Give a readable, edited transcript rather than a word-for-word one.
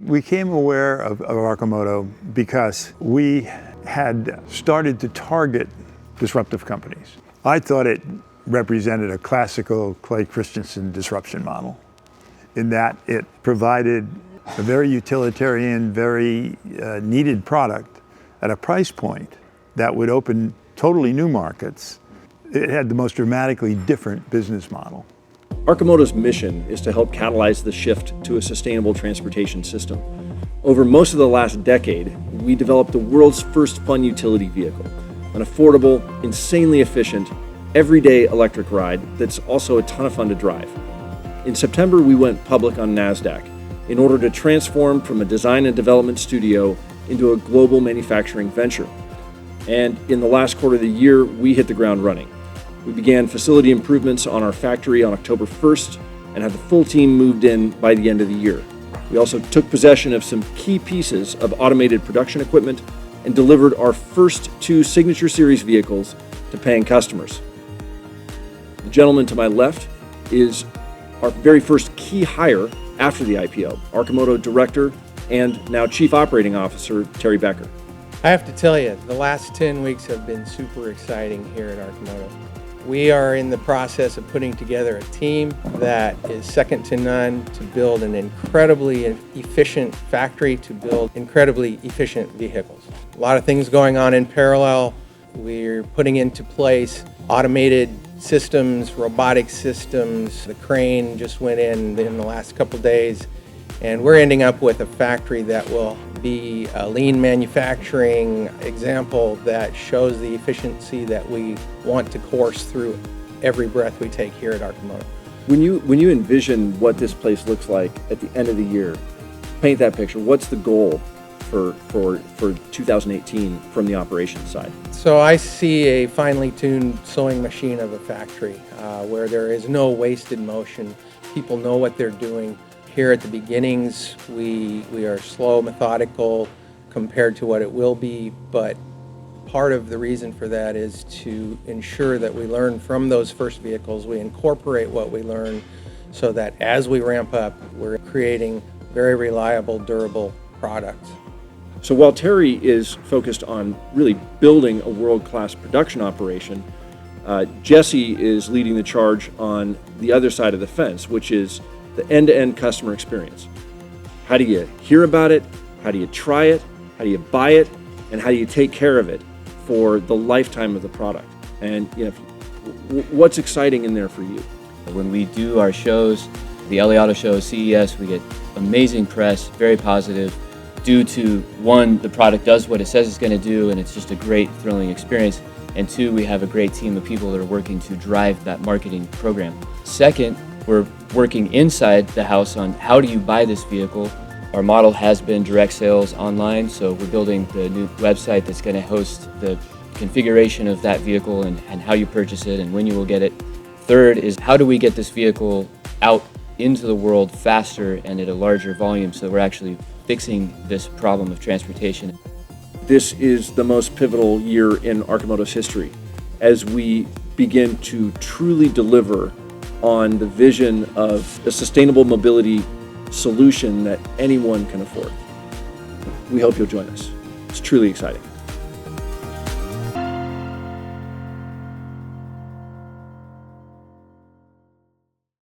We became aware of Arcimoto because we had started to target disruptive companies. I thought it represented a classical Clay Christensen disruption model in that it provided a very utilitarian, very needed product at a price point that would open totally new markets. It had the most dramatically different business model. Arcimoto's mission is to help catalyze the shift to a sustainable transportation system. Over most of the last decade, we developed the world's first fun utility vehicle, an affordable, insanely efficient, everyday electric ride that's also a ton of fun to drive. In September, we went public on NASDAQ in order to transform from a design and development studio into a global manufacturing venture. And in the last quarter of the year, we hit the ground running. We began facility improvements on our factory on October 1st and had the full team moved in by the end of the year. We also took possession of some key pieces of automated production equipment and delivered our first 2 Signature Series vehicles to paying customers. The gentleman to my left is our very first key hire after the IPO, Arcimoto Director and now Chief Operating Officer, Terry Becker. I have to tell you, the last 10 weeks have been super exciting here at Arcimoto. We are in the process of putting together a team that is second to none to build an incredibly efficient factory to build incredibly efficient vehicles. A lot of things going on in parallel. We're putting into place automated systems, robotic systems. The crane just went in the last couple days, and we're ending up with a factory that will be a lean manufacturing example that shows the efficiency that we want to course through every breath we take here at Arcimoto. When you envision what this place looks like at the end of the year, paint that picture. What's the goal for 2018 from the operations side? So I see a finely tuned sewing machine of a factory where there is no wasted motion. People know what they're doing. Here at the beginnings, we are slow, methodical compared to what it will be, but part of the reason for that is to ensure that we learn from those first vehicles. We incorporate what we learn so that as we ramp up, we're creating very reliable, durable products. So while Terry is focused on really building a world-class production operation, Jesse is leading the charge on the other side of the fence, which is the end-to-end customer experience. How do you hear about it? How do you try it? How do you buy it? And how do you take care of it for the lifetime of the product? And what's exciting in there for you? When we do our shows, the LA Auto Show, CES, we get amazing press, very positive, due to, one, the product does what it says it's going to do, and it's just a great, thrilling experience. And two, we have a great team of people that are working to drive that marketing program. Second, we're working inside the house on how do you buy this vehicle. Our model has been direct sales online, so we're building the new website that's going to host the configuration of that vehicle and how you purchase it and when you will get it. Third is how do we get this vehicle out into the world faster and at a larger volume so we're actually fixing this problem of transportation. This is the most pivotal year in Arcimoto's history as we begin to truly deliver on the vision of a sustainable mobility solution that anyone can afford. We hope you'll join us. It's truly exciting.